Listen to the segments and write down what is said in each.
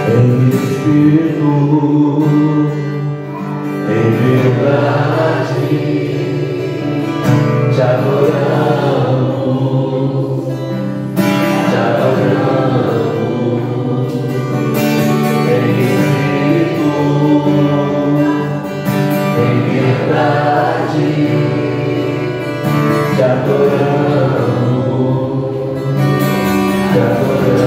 em espírito, em verdade, te adoramos, te adoramos, em espírito, em verdade, te adoramos, te adoramos.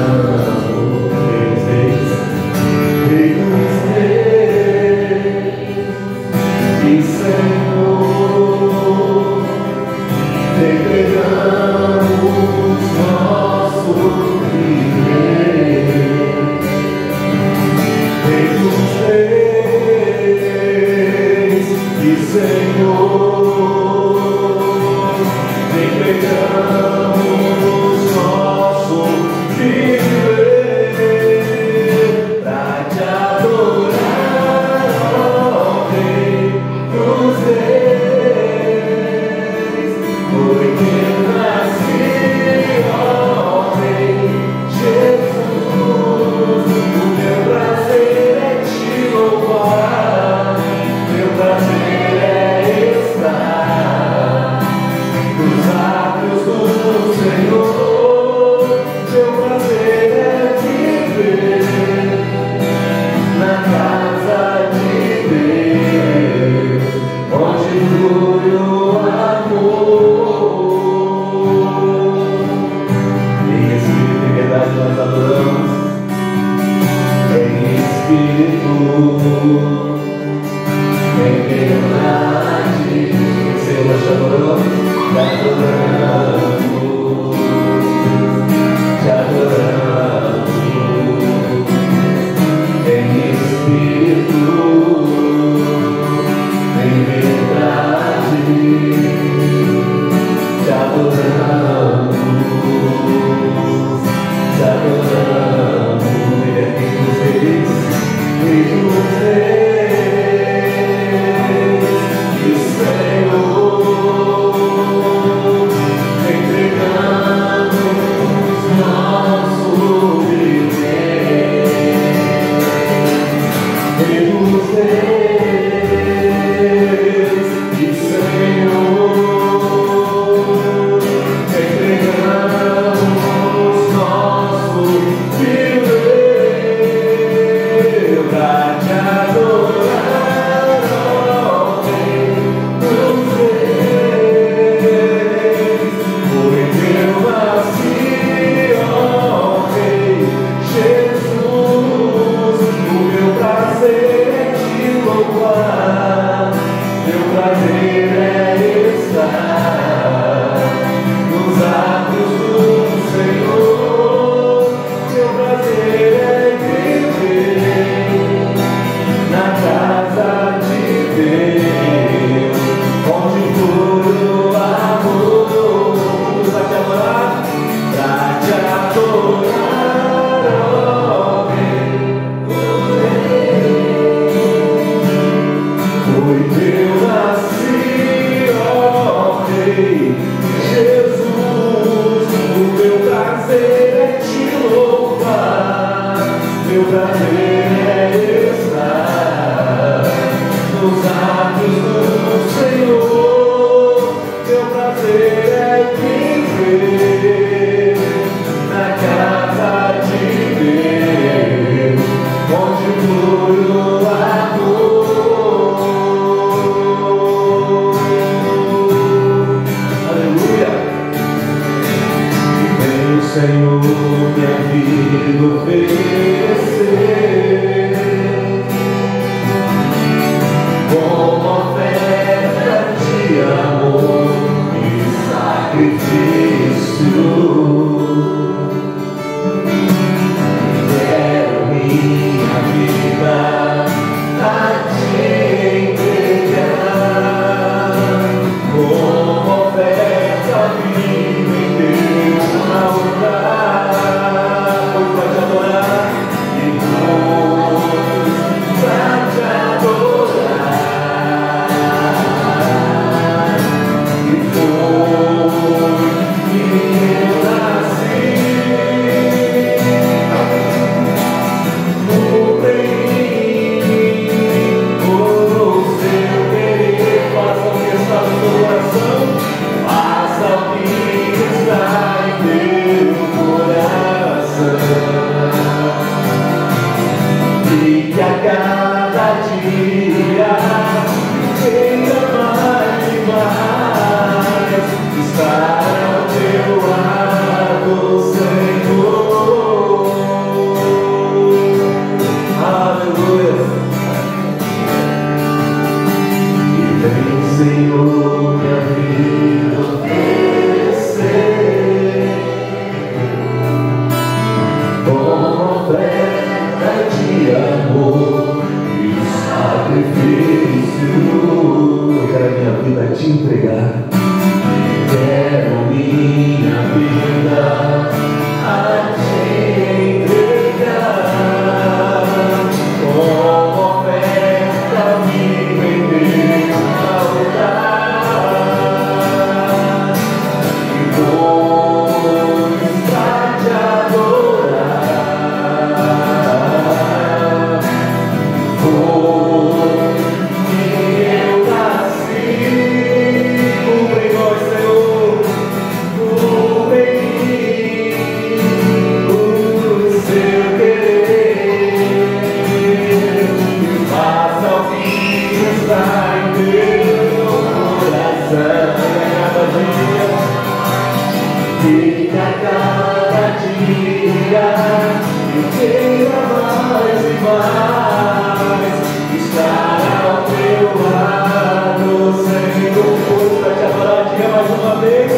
mais e mais estar ao teu lado, Senhor. Força para te adorar, diga mais uma vez.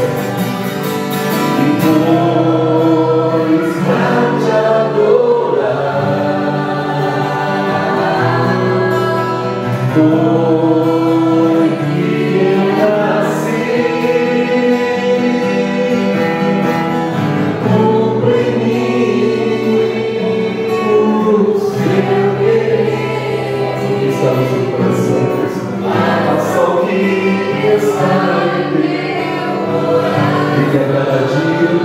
Depois pra te adorar, foi que eu nasci. Cumpre em mim o seu querer. Está no seu coração. Faça o que está em teu coração. Fique agradecido.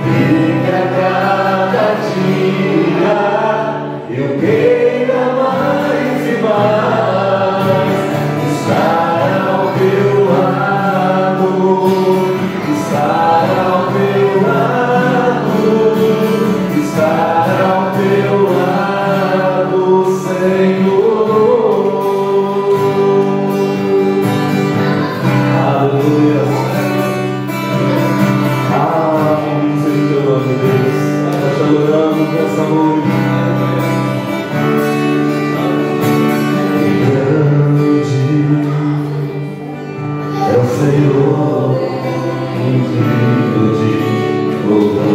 Fique a cada dia. Eu queira mais e mais estar ao teu lado, estar ao teu lado, estar ao teu lado, Senhor. Aleluia. Senhor Deus, nós te adoramos nessa noite. É o Senhor, ungido de louvor.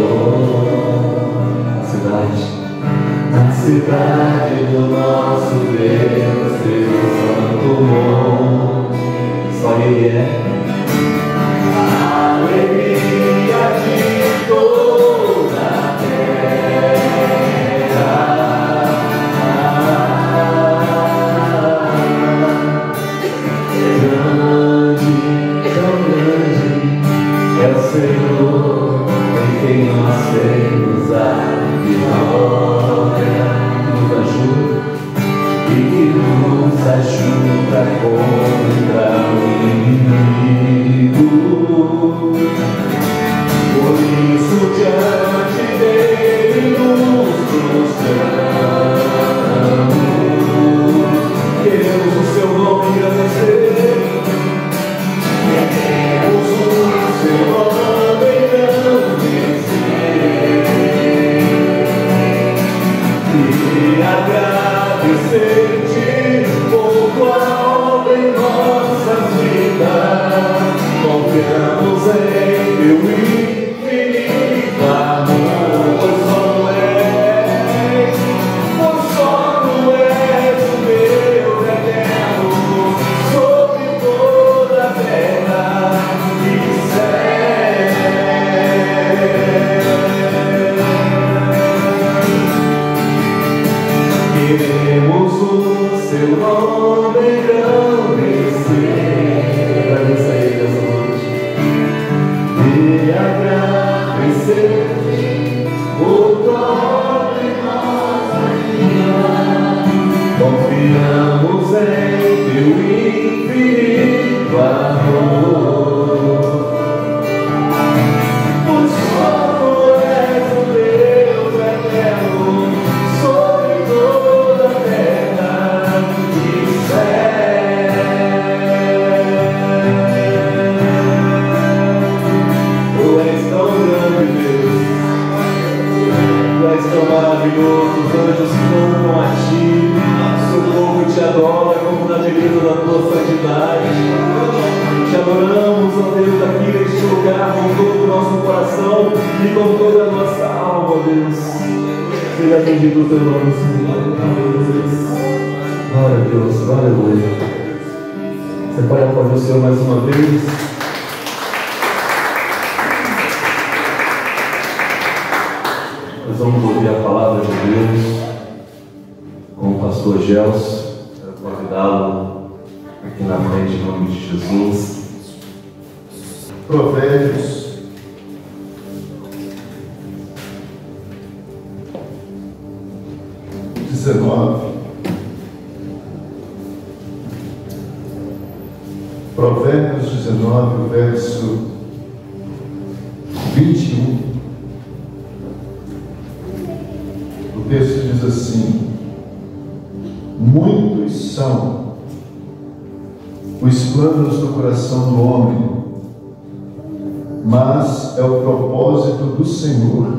Na cidade do nosso Deus, Deus Santo Monte, só Ele é a alegria de toda a terra. É o Senhor em quem nós temos a vitória, que nos ajuda e que nos ajuda contra o inimigo. Por isso diante dele nos prostramos, queremos o seu nome agradecer. Queremos o seu nome engrandecer e agradecer-te por tua obra em nossas vidas. Confiamos em teu infinito amor, pois só tu és o Deus eterno sobre toda a terra e céu. Queremos o seu nome engrandecer, agradeça a Ele essa noite, e agradecer-te por tua obra em nossa vida. Confiamos em teu infinito amor, pois só tu és o Deus eterno sobre toda a terra e céu. Tu és tão grande, Deus. Tu és tão maravilhoso. Os anjos cantam a ti. Seu povo te adora como na beleza da tua santidade. Te adoramos, ó Deus, aqui neste lugar com todo o nosso coração e com toda a nossa alma, Deus. Seja bendito o teu nome, Senhor. Glória a Deus, aleluia. Você pode aplaudir o Senhor mais uma vez. Nós vamos ouvir a palavra de Deus com o pastor Gelson. Quero convidá-lo aqui na frente em nome de Jesus. Provérbios 19. Provérbios 19, verso 21. O texto diz assim: muitos são os planos do coração do homem, mas é o propósito do Senhor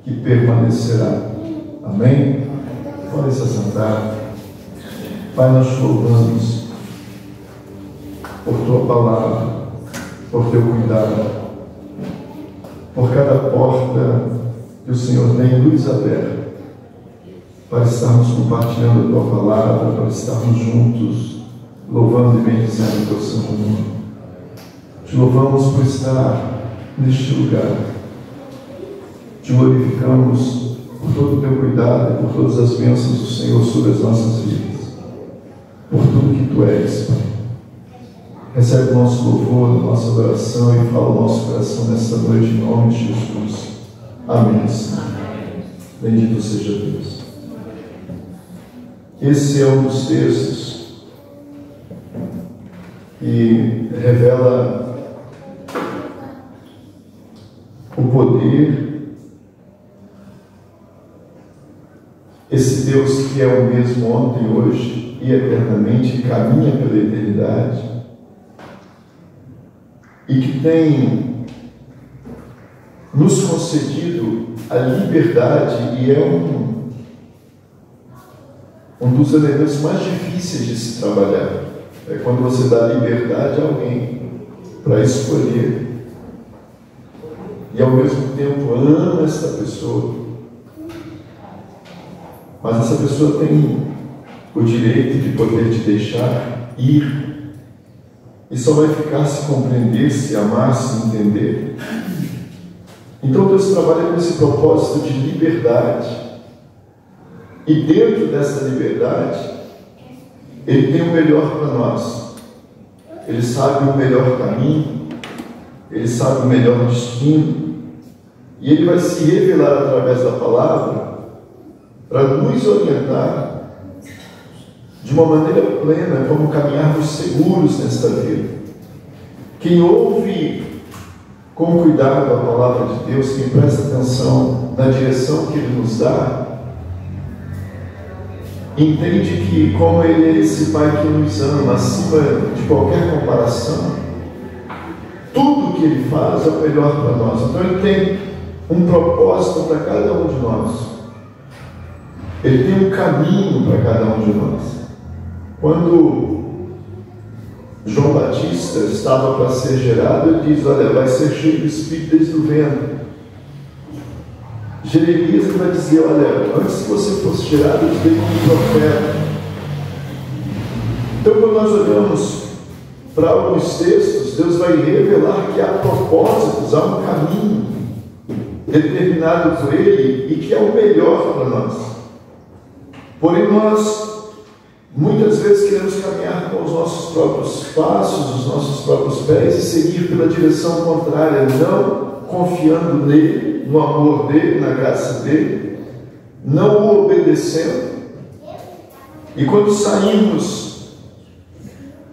que permanecerá. Amém? Pode se assentar. Pai, nós te louvamos por tua palavra, por teu cuidado, por cada porta que o Senhor tem luz aberta, para estarmos compartilhando a tua palavra, para estarmos juntos, louvando e bendizendo o teu santo nome. Te louvamos por estar neste lugar. Te glorificamos por todo o teu cuidado e por todas as bênçãos do Senhor sobre as nossas vidas, por tudo que tu és, Pai. Recebe o nosso louvor, a nossa adoração e fala o nosso coração nesta noite em nome de Jesus. Amém, Senhor. Bendito seja Deus. Esse é um dos textos que revela o poder, esse Deus que é o mesmo ontem, hoje e eternamente, caminha pela eternidade e que tem nos concedido a liberdade, e é um dos elementos mais difíceis de se trabalhar. É quando você dá liberdade a alguém para escolher e ao mesmo tempo ama essa pessoa, mas essa pessoa tem o direito de poder te deixar ir e só vai ficar se compreender, se amar, se entender. Então Deus trabalha com esse propósito de liberdade, e dentro dessa liberdade Ele tem o melhor para nós. Ele sabe o melhor caminho, Ele sabe o melhor destino, e Ele vai se revelar através da palavra para nos orientar de uma maneira plena como caminharmos seguros nesta vida. Quem ouve com cuidado a palavra de Deus, quem presta atenção na direção que Ele nos dá, entende que, como Ele é esse Pai que nos ama acima de qualquer comparação, tudo que Ele faz é o melhor para nós. Então Ele tem um propósito para cada um de nós. Ele tem um caminho para cada um de nós. Quando João Batista estava para ser gerado, ele diz: olha, vai ser cheio do Espírito desde o ventre. Jeremias vai dizer: olha, antes que você fosse gerado, eu te dei como profeta. Então, quando nós olhamos para alguns textos, Deus vai revelar que há propósitos, há um caminho determinado por Ele e que é o melhor para nós. Porém, nós muitas vezes queremos caminhar com os nossos próprios passos, os nossos próprios pés e seguir pela direção contrária, não confiando nele, no amor dele, na graça dele, não o obedecendo. E quando saímos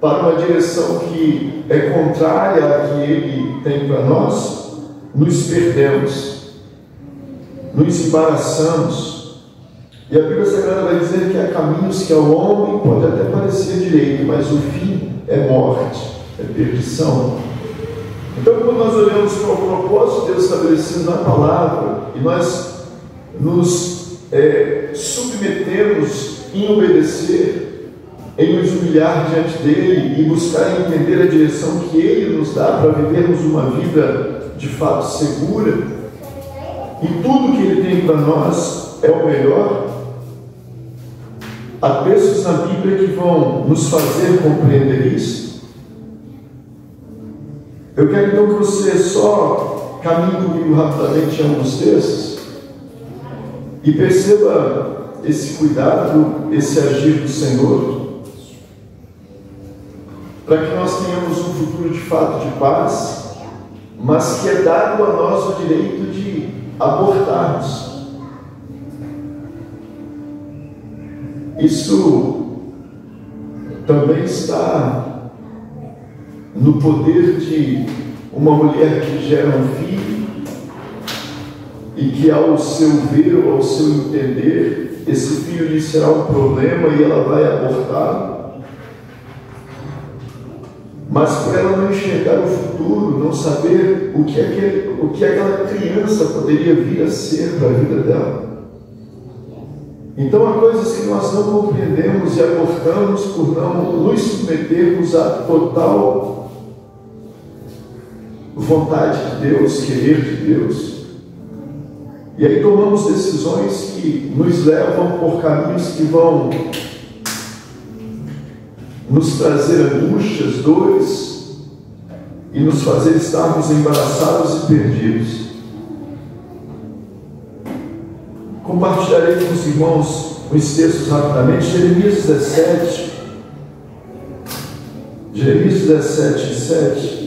para uma direção que é contrária à que ele tem para nós, nos perdemos, nos embaraçamos. E a Bíblia Sagrada vai dizer que há caminhos que ao homem pode até parecer direito, mas o fim é morte, é perdição. Então, quando nós olhamos para o propósito de Deus estabelecido na palavra, e nós nos submetemos em obedecer, em nos humilhar diante dele e buscar entender a direção que ele nos dá para vivermos uma vida de fato segura, e tudo que ele tem para nós é o melhor. Há textos na Bíblia que vão nos fazer compreender isso. Eu quero então que você só caminhe comigo rapidamente em alguns textos e perceba esse cuidado, esse agir do Senhor, para que nós tenhamos um futuro de fato de paz, mas que é dado a nós o direito de abortarmos. Isso também está no poder de uma mulher que gera um filho e que, ao seu ver ou ao seu entender, esse filho lhe será um problema e ela vai abortá-lo. mas por ela não enxergar o futuro, não saber o que aquela criança poderia vir a ser para a vida dela. Então há coisas que nós não compreendemos e abortamos por não nos submetermos à total vontade de Deus, querer de Deus. E aí tomamos decisões que nos levam por caminhos que vão nos trazer angústias, dores e nos fazer estarmos embaraçados e perdidos. Compartilharei com os irmãos os textos rapidamente. Jeremias 17, 7.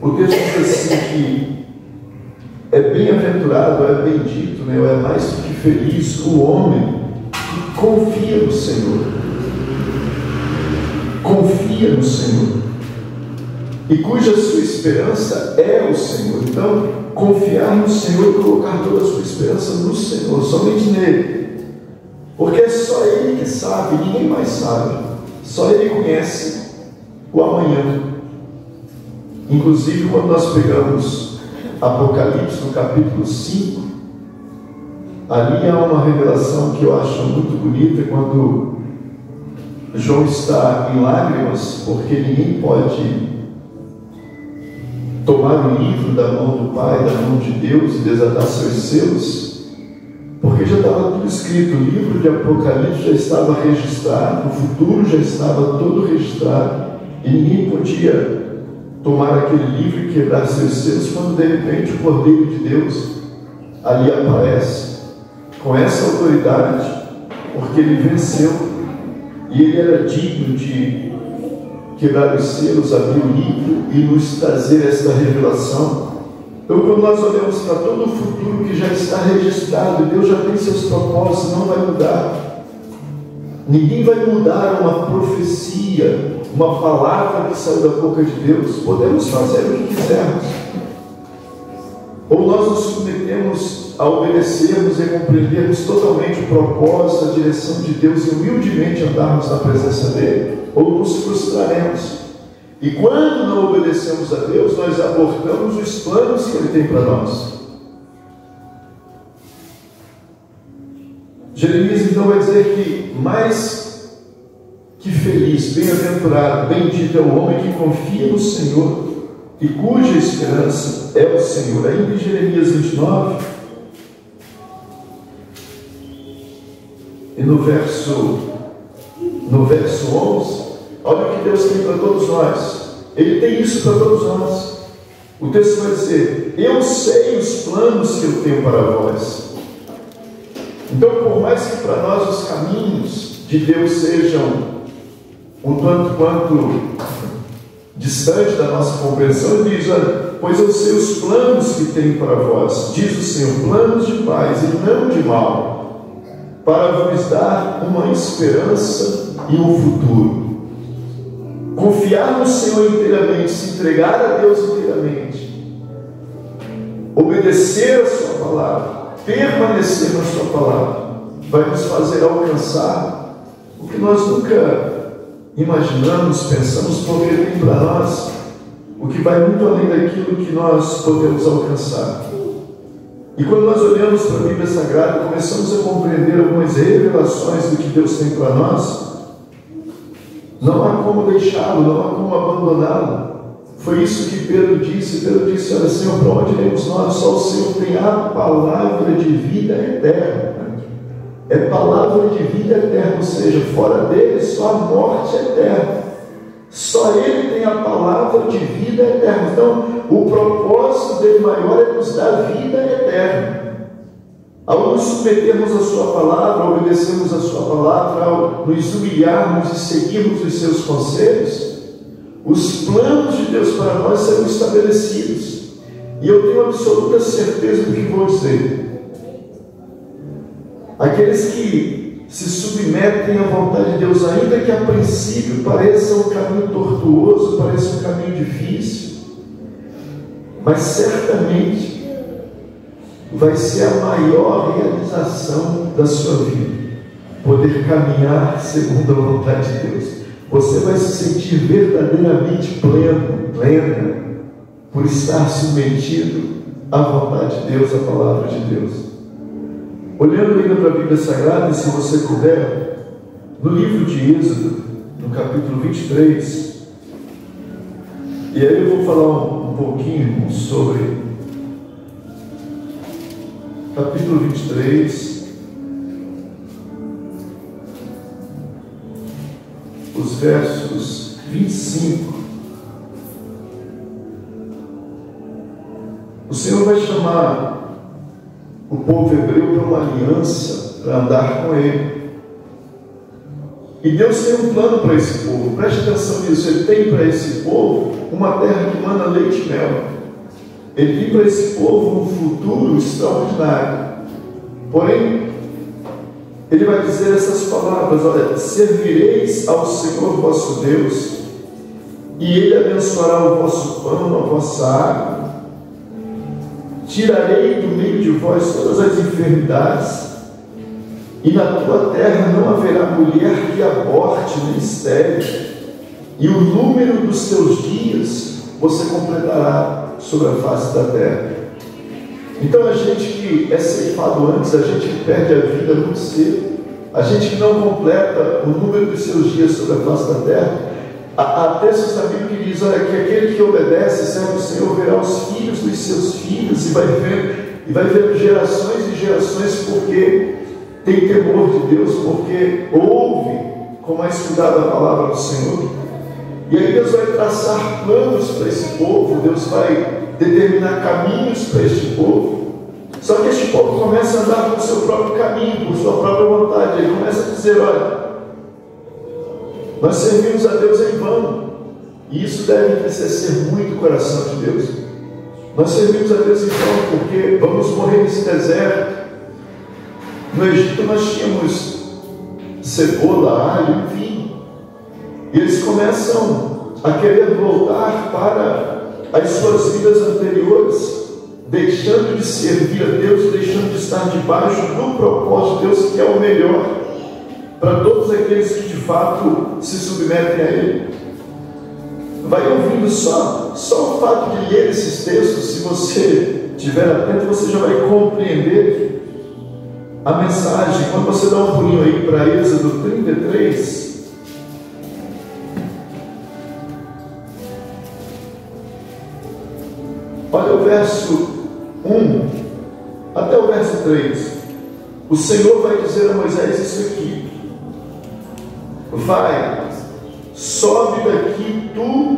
O texto diz assim que é bem-aventurado, é bendito, né? É mais do que feliz o homem que confia no Senhor. Confia no Senhor. E cuja sua esperança é o Senhor. Então, confiar no Senhor e colocar toda a sua esperança no Senhor, somente nele. Porque é só Ele que sabe, ninguém mais sabe. Só Ele conhece o amanhã. Inclusive, quando nós pegamos Apocalipse, no capítulo 5, ali há uma revelação que eu acho muito bonita, quando João está em lágrimas, porque ninguém pode tomar o livro da mão do Pai, da mão de Deus e desatar seus selos, porque já estava tudo escrito, o livro de Apocalipse já estava registrado, o futuro já estava todo registrado, e ninguém podia tomar aquele livro e quebrar seus selos, quando de repente o Cordeiro de Deus ali aparece, com essa autoridade, porque ele venceu, e ele era digno de quebrar os selos, abrir o livro e nos trazer esta revelação. Então, quando nós olhamos para todo o futuro que já está registrado, Deus já tem seus propósitos, não vai mudar. Ninguém vai mudar uma profecia, uma palavra que saiu da boca de Deus. Podemos fazer o que quisermos, ou nós nos submetemos a obedecermos e compreendermos totalmente o propósito, a direção de Deus e humildemente andarmos na presença dele, ou nos frustraremos. E quando não obedecemos a Deus, nós abortamos os planos que Ele tem para nós. Jeremias então vai dizer que mais que feliz, bem-aventurado, bendito é o homem que confia no Senhor e cuja esperança é o Senhor. Ainda em Jeremias 29, e no verso 11, olha o que Deus tem para todos nós. Ele tem isso para todos nós. O texto vai dizer: eu sei os planos que eu tenho para vós. Então, por mais que para nós os caminhos de Deus sejam um tanto quanto distante da nossa compreensão, ele diz: olha, pois eu sei os planos que tenho para vós, diz o Senhor, planos de paz e não de mal, para vos dar uma esperança e um futuro. Confiar no Senhor inteiramente, se entregar a Deus inteiramente, obedecer a sua palavra, permanecer na sua palavra, vai nos fazer alcançar o que nós nunca imaginamos, pensamos, porque Ele tem para nós o que vai muito além daquilo que nós podemos alcançar. E quando nós olhamos para a Bíblia Sagrada, começamos a compreender algumas revelações do que Deus tem para nós, não há como deixá-lo, não há como abandoná-lo. Foi isso que Pedro disse. Pedro disse: olha, Senhor, para onde iremos nós? Só o Senhor tem a palavra de vida eterna. É palavra de vida eterna, ou seja, fora dele só a morte eterna. Só Ele tem a palavra de vida eterna. Então, o propósito dele maior é nos dar vida eterna. Ao nos submetermos à sua palavra, ao obedecermos à sua palavra, ao nos humilharmos e seguirmos os seus conselhos, os planos de Deus para nós serão estabelecidos. E eu tenho absoluta certeza do que vou dizer. Aqueles que se submetem à vontade de Deus, ainda que a princípio pareça um caminho tortuoso, pareça um caminho difícil, mas certamente vai ser a maior realização da sua vida, poder caminhar segundo a vontade de Deus. Você vai se sentir verdadeiramente plena, por estar submetido à vontade de Deus, à palavra de Deus. Olhando ainda para a Bíblia Sagrada, se você puder, no livro de Êxodo, no capítulo 23, e aí eu vou falar um pouquinho sobre capítulo 23, os versos 25. O Senhor vai chamar o povo hebreu para uma aliança, para andar com Ele. E Deus tem um plano para esse povo. Preste atenção nisso. Ele tem para esse povo uma terra que manda leite e mel. Ele tem para esse povo um futuro extraordinário. Porém, Ele vai dizer essas palavras: olha, servireis ao Senhor vosso Deus, e Ele abençoará o vosso pão, a vossa água. Tirarei do meio de vós todas as enfermidades, e na tua terra não haverá mulher que aborte nem estéril, e o número dos teus dias você completará sobre a face da terra. Então a gente que é ceifado antes, a gente que perde a vida muito cedo, a gente que não completa o número dos seus dias sobre a face da terra, há textos da Bíblia que diz, olha, que aquele que obedece, serve o Senhor, verá os filhos dos seus filhos, e vai ver gerações e gerações, porque tem temor de Deus, porque ouve com mais cuidado a palavra do Senhor. E aí Deus vai traçar planos para esse povo, Deus vai determinar caminhos para este povo. Só que este povo começa a andar com o seu próprio caminho, por sua própria vontade. Ele começa a dizer, olha, nós servimos a Deus em vão. E isso deve entristecer muito o coração de Deus. Nós servimos a Deus em vão porque vamos morrer nesse deserto. No Egito nós tínhamos cebola, alho, enfim. E eles começam a querer voltar para as suas vidas anteriores, deixando de servir a Deus, deixando de estar debaixo do propósito de Deus, que é o melhor para todos aqueles que de fato se submetem a Ele. Vai ouvindo só o fato de ler esses textos, se você estiver atento, você já vai compreender a mensagem. Quando você dá um pulinho aí para Êxodo 33, olha o verso 1 até o verso 3. O Senhor vai dizer a Moisés isso aqui: vai, sobe daqui tu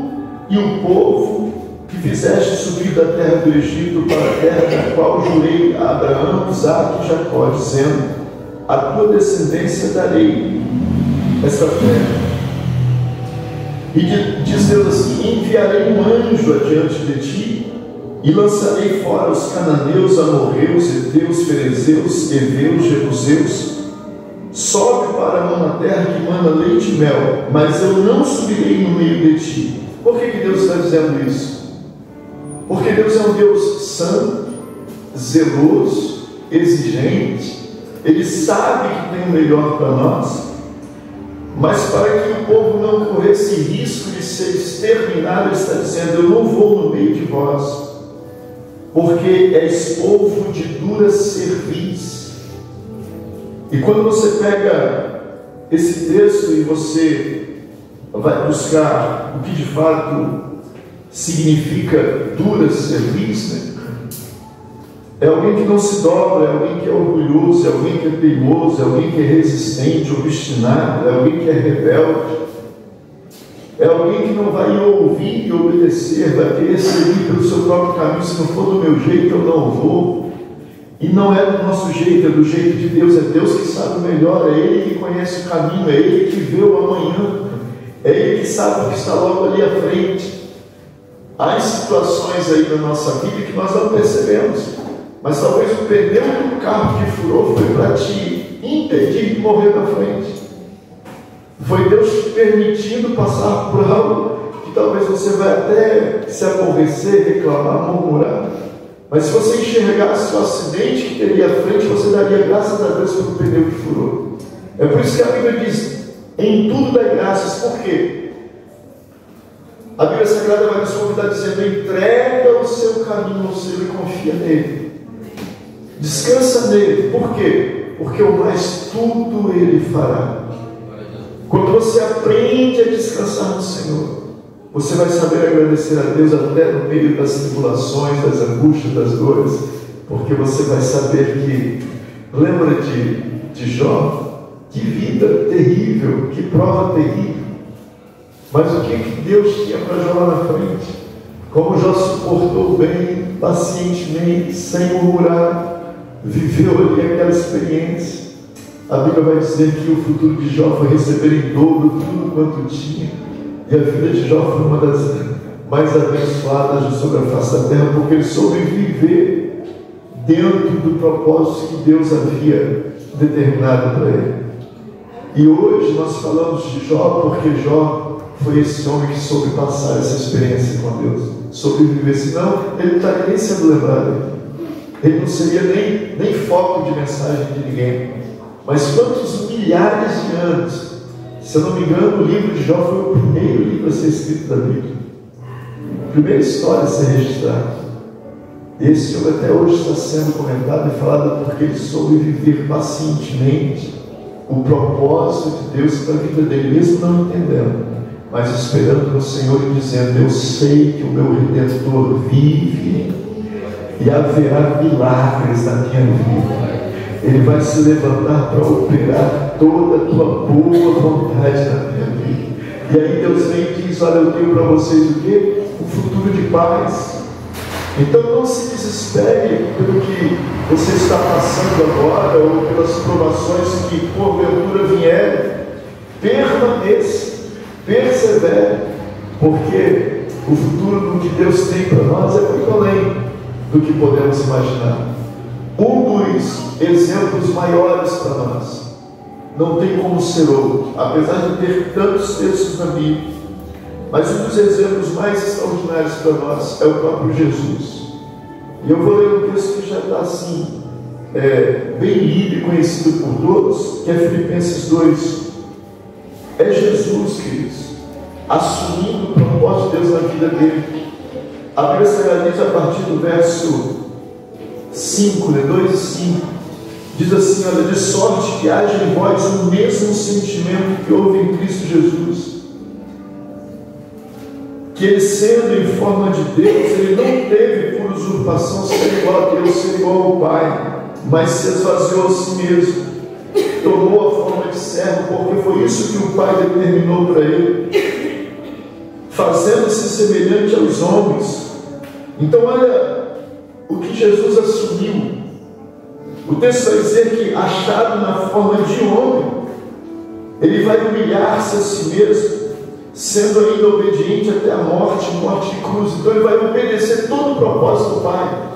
e o povo que fizeste subir da terra do Egito para a terra da qual jurei a Abraão, Isaque e Jacó, dizendo: a tua descendência darei esta terra. E diz Deus assim: enviarei um anjo adiante de ti, e lançarei fora os cananeus, amorreus, heteus, ferezeus, heveus, jebuseus. Sobe para uma terra que manda leite e mel, mas eu não subirei no meio de ti. Por que Deus está dizendo isso? Porque Deus é um Deus santo, zeloso, exigente. Ele sabe que tem o melhor para nós, mas para que o povo não corresse risco de ser exterminado, Ele está dizendo: eu não vou no meio de vós, porque és povo de dura cerviz. E quando você pega esse texto e você vai buscar o que de fato significa dura cerviz, né? É alguém que não se dobra, é alguém que é orgulhoso, é alguém que é teimoso, é alguém que é resistente, obstinado, é alguém que é rebelde, é alguém que não vai ouvir e obedecer, vai querer seguir pelo seu próprio caminho. Se não for do meu jeito, eu não vou. E não é do nosso jeito, é do jeito de Deus. É Deus que sabe o melhor, é Ele que conhece o caminho, é Ele que vê o amanhã, é Ele que sabe o que está logo ali à frente. Há situações aí na nossa vida que nós não percebemos, mas talvez o pneu do carro que furou foi para te impedir de morrer na frente. Foi Deus te permitindo passar por algo que talvez você vai até se aborrecer, reclamar, murmurar. Mas se você enxergasse o acidente que teria à frente, você daria graças a Deus pelo pneu que furou. É por isso que a Bíblia diz: em tudo dai graças. Por quê? A Bíblia Sagrada vai nos convidar dizendo: entrega o seu caminho ao Senhor e confia nele. Descansa nele. Por quê? Porque o mais tudo ele fará. Quando você aprende a descansar no Senhor, você vai saber agradecer a Deus até no meio das tribulações, das angústias, das dores, porque você vai saber que, lembra de Jó? Que vida terrível, que prova terrível. Mas o que Deus tinha para Jó lá na frente? Como Jó suportou bem, pacientemente, sem murmurar, viveu ali aquela experiência. A Bíblia vai dizer que o futuro de Jó foi receber em dobro tudo quanto tinha. E a vida de Jó foi uma das mais abençoadas sobre a face da terra, porque ele soube viver dentro do propósito que Deus havia determinado para ele. E hoje nós falamos de Jó porque Jó foi esse homem que soube passar essa experiência com Deus, soube viver. Senão ele não estaria nem sendo lembrado aqui. Ele não seria nem foco de mensagem de ninguém. Mas quantos milhares de anos, se eu não me engano, o livro de Jó foi o primeiro livro a ser escrito da Bíblia, a primeira história a ser registrada. Esse homem até hoje está sendo comentado e falado porque ele soube viver pacientemente o propósito de Deus para a vida dele, mesmo não entendendo, mas esperando no Senhor e dizendo: eu sei que o meu Redentor vive e haverá milagres na minha vida. Ele vai se levantar para operar toda a tua boa vontade na minha vida. E aí Deus vem e diz: olha, eu tenho para vocês o quê? Um futuro de paz. Então não se desespere pelo que você está passando agora, ou pelas provações que porventura vierem. Permaneça, persevere, porque o futuro do que Deus tem para nós é muito além do que podemos imaginar. Um dos exemplos maiores para nós, não tem como ser outro, apesar de ter tantos textos na Bíblia, mas um dos exemplos mais extraordinários para nós é o próprio Jesus. E eu vou ler um texto que já está assim, bem lido e conhecido por todos, que é Filipenses 2. É Jesus, queridos, assumindo o propósito de Deus na vida dele. A Bíblia Sagrada diz a partir do verso 5, 2 e 5, diz assim: olha, de sorte que haja em vós o mesmo sentimento que houve em Cristo Jesus, que ele, sendo em forma de Deus, ele não teve por usurpação ser igual a Deus, ser igual ao Pai, mas se esvaziou a si mesmo, tomou a forma de servo, porque foi isso que o Pai determinou para ele, fazendo-se semelhante aos homens. Então olha o que Jesus assumiu. O texto vai dizer que, achado na forma de homem, ele vai humilhar-se a si mesmo, sendo ainda obediente até a morte, morte de cruz. Então ele vai obedecer todo o propósito do Pai.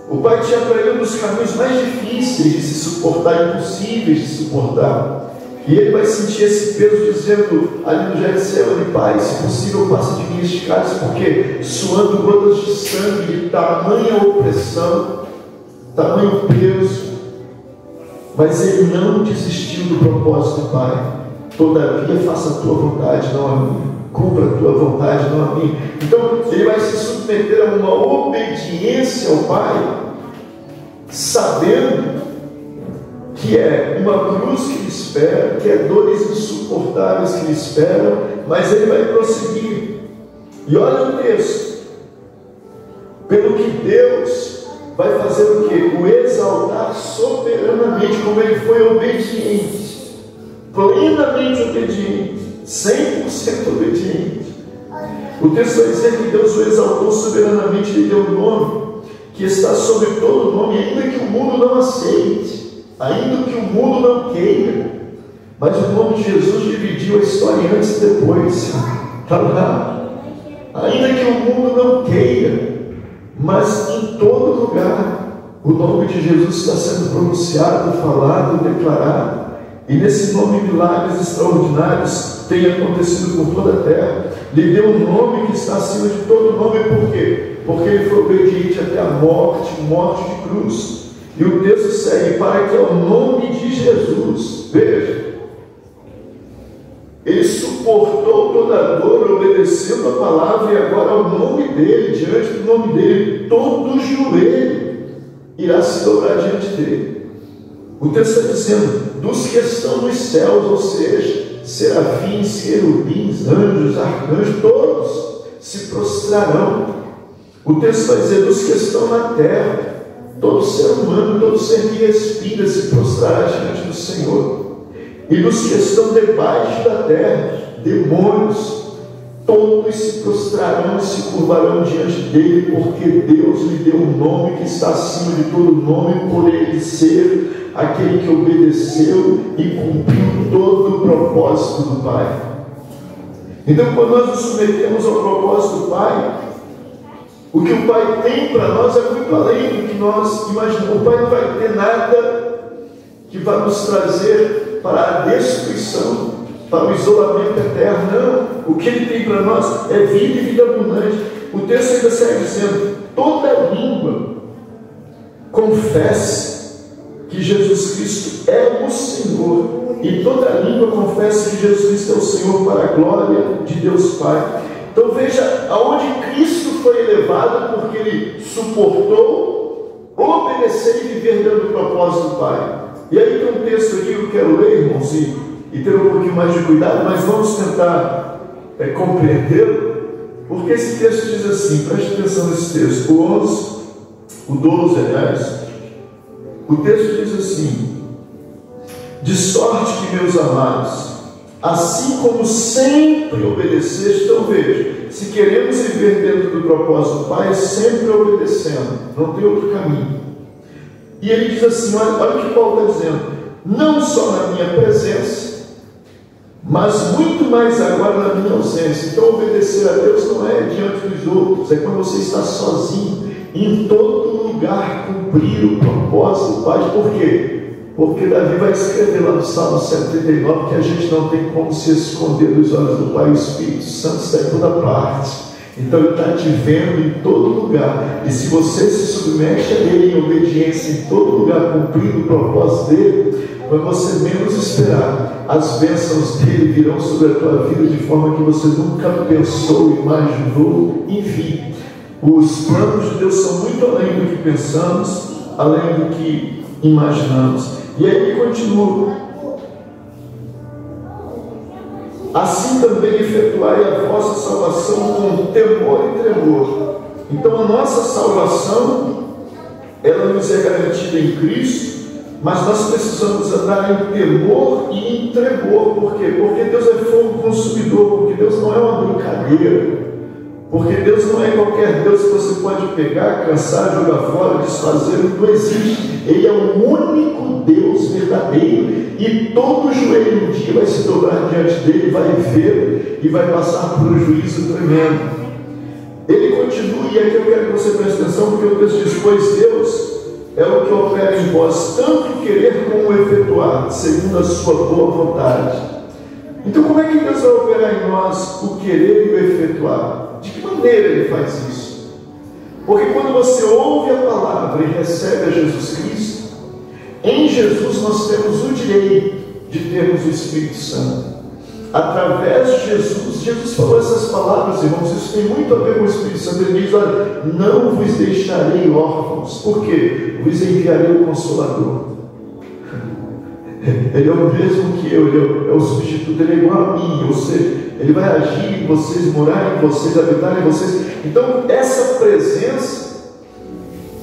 O Pai tinha para ele um dos caminhos mais difíceis de se suportar, impossíveis de suportar. E ele vai sentir esse peso dizendo ali no Getsemane: Pai, se possível, passa de mim este cálice, porque suando gotas de sangue, de tamanha opressão, tamanho peso. Mas ele não desistiu do propósito do Pai. Todavia, faça a tua vontade, não a minha. Cumpra a tua vontade, não a minha. Então, ele vai se submeter a uma obediência ao Pai, sabendo que é uma cruz que lhe espera, que é dores insuportáveis que lhe esperam, mas ele vai prosseguir. E olha o texto: pelo que Deus vai fazer o quê? O exaltar soberanamente, como ele foi obediente, plenamente obediente, 100% obediente. O texto vai dizer que Deus o exaltou soberanamente, lhe deu um nome que está sobre todo nome, ainda que o mundo não aceite, ainda que o mundo não queira. Mas o nome de Jesus dividiu a história antes e depois. Está lá. Ainda que o mundo não queira, mas em todo lugar o nome de Jesus está sendo pronunciado, falado, declarado. E nesse nome milagres extraordinários têm acontecido por toda a terra. Lhe deu um nome que está acima de todo nome. Por quê? Porque ele foi obediente até a morte, morte de cruz. E o texto segue: para que ao nome de Jesus, veja, suportou toda a dor, obedecendo a palavra, e agora ao nome dele, diante do nome dele, todo joelho irá se dobrar diante dele. O texto está dizendo, dos que estão nos céus, ou seja, serafins, querubins, anjos, arcanjos, todos se prostrarão. O texto vai dizer, dos que estão na terra, todo ser humano, todo ser que respira se prostrará diante do Senhor. E dos que estão debaixo da terra, demônios, todos se prostrarão e se curvarão diante dele, porque Deus lhe deu um nome que está acima de todo nome, por ele ser aquele que obedeceu e cumpriu todo o propósito do Pai. Então, quando nós nos submetemos ao propósito do Pai, o que o Pai tem para nós é muito além do que nós imaginamos. O Pai não vai ter nada que vai nos trazer para a destruição, para o isolamento eterno. Não, o que Ele tem para nós é vida e vida abundante. O texto ainda segue dizendo, toda língua confesse que Jesus Cristo é o Senhor, e toda língua confesse que Jesus Cristo é o Senhor, para a glória de Deus Pai. Então veja aonde Cristo foi elevado, porque Ele suportou obedecer e viver dentro do propósito do Pai. E aí tem um texto aqui que eu quero ler, irmãos, e ter um pouquinho mais de cuidado, mas vamos tentar compreendê-lo, porque esse texto diz assim, preste atenção nesse texto, o 12, aliás, o texto diz assim, de sorte que, meus amados, assim como sempre obedeceste, então veja, se queremos viver dentro do propósito do Pai, sempre obedecendo, não tem outro caminho. E ele diz assim, olha o que Paulo está dizendo, não só na minha presença, mas muito mais agora na minha ausência. Então obedecer a Deus não é diante dos outros, é quando você está sozinho, em todo lugar cumprir o propósito do Pai. Por quê? Porque Davi vai escrever lá no Salmo 79 que a gente não tem como se esconder dos olhos do Pai. O Espírito Santo está em toda parte. Então Ele está te vendo em todo lugar, e se você se submete a Ele em obediência em todo lugar, cumprindo o propósito dEle, quando você menos esperar, as bênçãos dEle virão sobre a tua vida de forma que você nunca pensou, imaginou. Enfim, os planos de Deus são muito além do que pensamos, além do que imaginamos. E aí ele continua, assim também efetuai a vossa salvação com temor e tremor. Então a nossa salvação, ela nos é garantida em Cristo, mas nós precisamos andar em temor e em tremor. Por quê? Porque Deus é fogo consumidor, porque Deus não é uma brincadeira, porque Deus não é qualquer Deus que você pode pegar, cansar, jogar fora, desfazer. Não existe. Ele é o único Deus verdadeiro, e todo joelho um dia vai se dobrar diante dele, vai ver e vai passar por um juízo tremendo. Ele continua, e aqui eu quero que você preste atenção, porque o texto diz, pois Deus é o que opera em vós, tanto querer como efetuar, segundo a sua boa vontade. Então como é que Deus vai operar em nós o querer e o efetuar? De que maneira Ele faz isso? Porque quando você ouve a palavra e recebe a Jesus Cristo, em Jesus nós temos o direito de termos o Espírito Santo. Através de Jesus, Jesus falou essas palavras, irmãos, isso tem muito a ver com o Espírito Santo. Ele diz, olha, não vos deixarei órfãos. Por quê? Vos enviarei o Consolador. Ele é o mesmo que eu, ele é o substituto, ele é igual a mim, ou seja, ele vai agir em vocês, morar em vocês, habitar em vocês. Então essa presença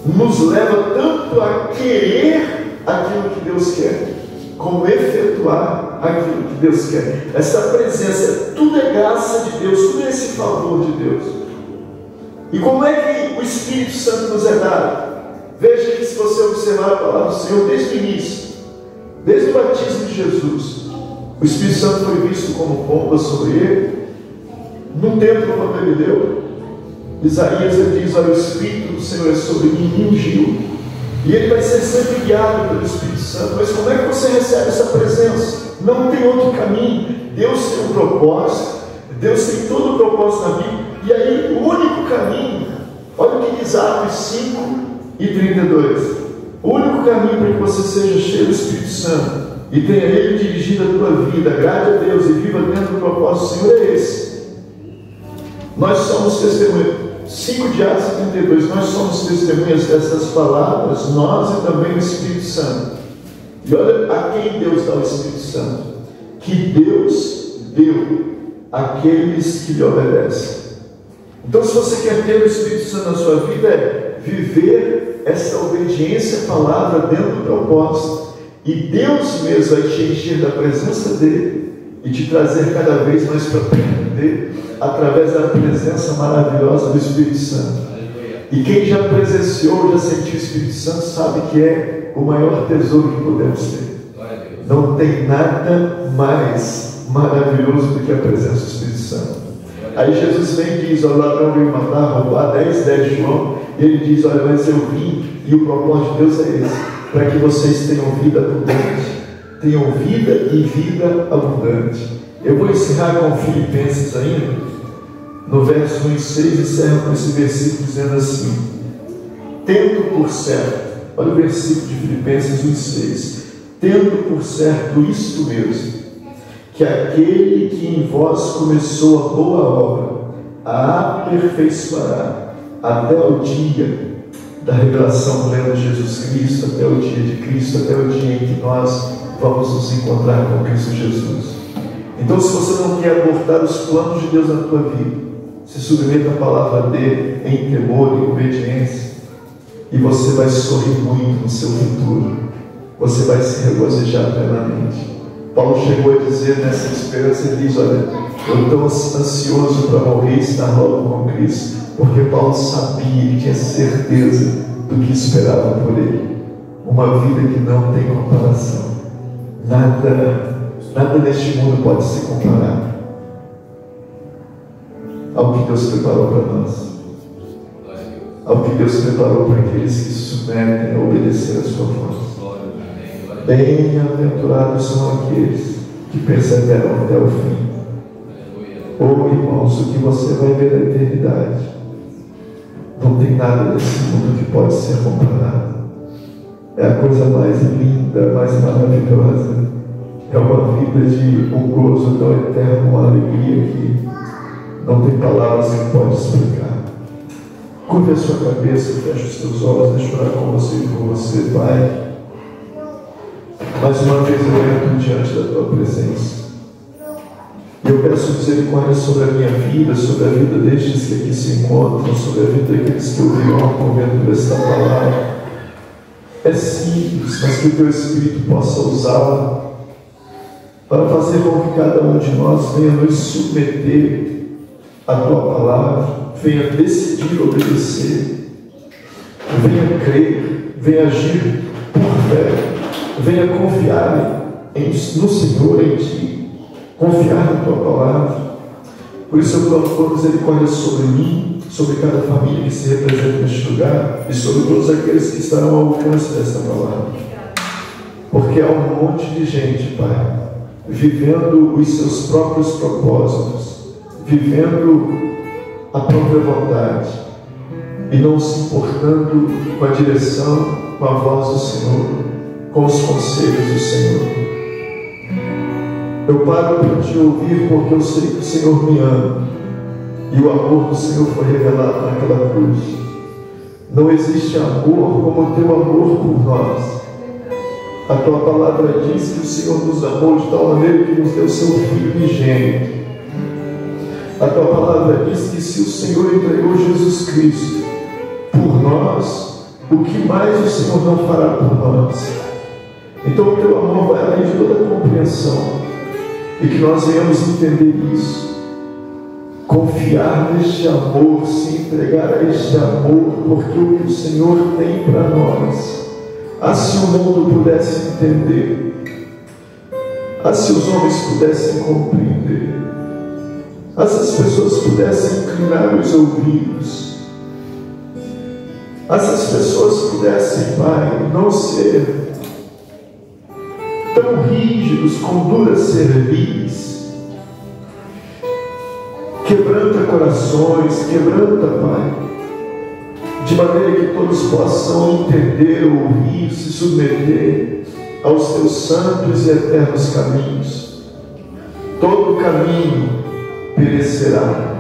nos leva tanto a querer aquilo que Deus quer, como efetuar aquilo que Deus quer. Essa presença, tudo é graça de Deus, tudo é esse favor de Deus. E como é que o Espírito Santo nos é dado? Veja que, se você observar a palavra do Senhor desde o início, desde o batismo de Jesus, o Espírito Santo foi visto como pomba sobre ele. No templo, quando ele deu, Isaías ele diz, olha, o Espírito do Senhor é sobre mim, me ungiu. E ele vai ser sempre guiado pelo Espírito Santo. Mas como é que você recebe essa presença? Não tem outro caminho. Deus tem um propósito, Deus tem todo o propósito na vida. E aí o único caminho, olha o que diz Atos 5 e 32, o único caminho para que você seja cheio do Espírito Santo e tenha Ele dirigido a tua vida. Agrade a Deus e viva dentro do propósito do Senhor é esse. Nós somos testemunhas. 5 de Atos 32, nós somos testemunhas dessas palavras, nós e também o Espírito Santo. E olha a quem Deus dá o Espírito Santo. Que Deus deu àqueles que lhe obedecem. Então, se você quer ter o Espírito Santo na sua vida, é viver essa obediência à palavra dentro do propósito. E Deus mesmo vai te encher da presença dEle e te trazer cada vez mais para perto dEle, através da presença maravilhosa do Espírito Santo. E quem já presenciou, já sentiu o Espírito Santo, sabe que é o maior tesouro que podemos ter. Não tem nada mais maravilhoso do que a presença do Espírito Santo. Aí Jesus vem e diz: o ladrão veio matar, roubar, 10 João, e ele diz: olha, mas eu vim, e o propósito de Deus é esse, para que vocês tenham vida abundante, tenham vida e vida abundante. Eu vou encerrar com Filipenses ainda, no verso 1 e 6, encerro com esse versículo dizendo assim: tendo por certo, olha o versículo de Filipenses 1 e 6, tendo por certo isto mesmo, que aquele que em vós começou a boa obra, a aperfeiçoará até o dia da revelação plena de Jesus Cristo, até o dia de Cristo, até o dia em que nós vamos nos encontrar com Cristo Jesus. Então, se você não quer abortar os planos de Deus na tua vida, se submeta à palavra dele em temor e obediência, e você vai sorrir muito no seu futuro, você vai se regozijar plenamente. Paulo chegou a dizer nessa esperança, ele diz: olha, eu estou ansioso para morrer e estar logo com Cristo, porque Paulo sabia e tinha certeza do que esperava por ele. Uma vida que não tem comparação. Nada neste mundo pode se comparar ao que Deus preparou para nós, ao que Deus preparou para aqueles que se submetem a obedecer a sua voz. Bem-aventurados são aqueles que perseveram até o fim. Oh, irmãos, o que você vai ver na eternidade, não tem nada nesse mundo que pode ser comparado. É a coisa mais linda, mais maravilhosa. É uma vida de um gozo tão eterno, uma alegria que não tem palavras que pode explicar. Curva a sua cabeça, feche os seus olhos, deixa eu orar com você e com você, Pai. Mais uma vez eu entro diante da tua presença. Eu peço misericórdia sobre a minha vida, sobre a vida destes que aqui se encontram, sobre a vida daqueles que ouvirão ao convento desta palavra. É simples, mas que o teu Espírito possa usá-la para fazer com que cada um de nós venha nos submeter à tua palavra, venha decidir obedecer, venha crer, venha agir por fé, venha confiar no Senhor, em ti, confiar na tua palavra. Por isso eu clamo por misericórdia sobre mim, sobre cada família que se representa neste lugar e sobre todos aqueles que estarão ao alcance desta palavra, porque há um monte de gente, Pai, vivendo os seus próprios propósitos, vivendo a própria vontade e não se importando com a direção, com a voz do Senhor, com os conselhos do Senhor. Eu paro para te ouvir porque eu sei que o Senhor me ama e o amor do Senhor foi revelado naquela cruz. Não existe amor como o teu amor por nós. A tua palavra diz que o Senhor nos amou de tal maneira que nos deu seu Filho unigênito. A tua palavra diz que se o Senhor entregou Jesus Cristo por nós, o que mais o Senhor não fará por nós? Então o teu amor vai além de toda a compreensão, e que nós venhamos entender isso, confiar neste amor, se entregar a este amor, porque o que o Senhor tem para nós, se o mundo pudesse entender, se os homens pudessem compreender, se as pessoas pudessem inclinar os ouvidos, se as pessoas pudessem, Pai, não ser tão rígidos, com duras cerviz, quebranta corações, quebranta, Pai, de maneira que todos possam entender, ouvir, se submeter, aos teus santos e eternos caminhos. Todo caminho perecerá,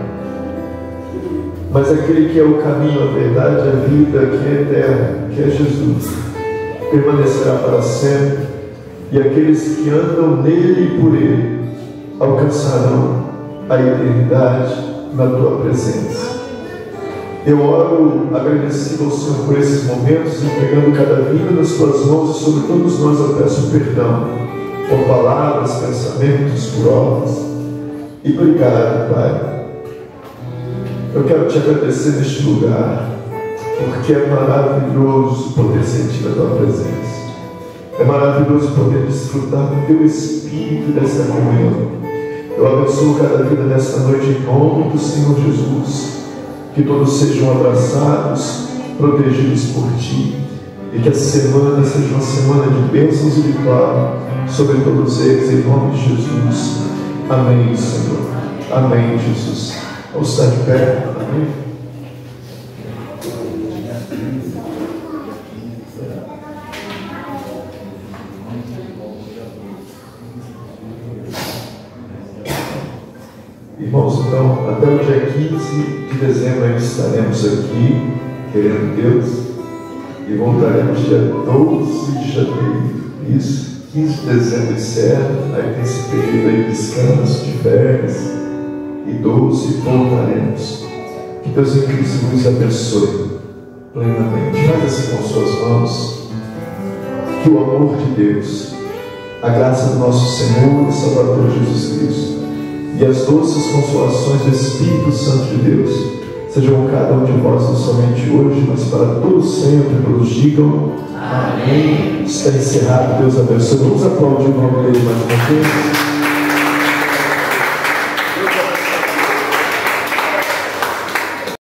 mas aquele que é o caminho, a verdade, a vida, que é eterno, que é Jesus, permanecerá para sempre, e aqueles que andam nele e por ele alcançarão a eternidade na tua presença. Eu oro agradecido ao Senhor por esses momentos, entregando cada vida nas tuas mãos, e sobre todos nós eu peço perdão por palavras, pensamentos, por obras. E obrigado, Pai. Eu quero te agradecer neste lugar, porque é maravilhoso poder sentir a tua presença. É maravilhoso poder desfrutar do teu Espírito desta comunhão. Eu abençoo cada vida nesta noite em nome do Senhor Jesus. Que todos sejam abraçados, protegidos por Ti, e que a semana seja uma semana de bênçãos e vitória sobre todos eles, em nome de Jesus. Amém, Senhor. Amém, Jesus. Vamos estar de pé. Amém. Irmãos, então, até o dia 15 de dezembro ainda estaremos aqui, querendo Deus, e voltaremos dia 12 de janeiro. Isso, 15 de dezembro encerra, aí tem esse período aí de descanso, de férias, e 12 voltaremos. Que Deus em Cristo nos abençoe plenamente. Faz assim com suas mãos, que o amor de Deus, a graça do nosso Senhor e Salvador Jesus Cristo, e as doces consolações do Espírito Santo de Deus sejam com cada um de vós, não somente hoje, mas para todos sempre. Todos digam amém. Está encerrado. Deus abençoe. Vamos aplaudir o nome dele mais uma vez.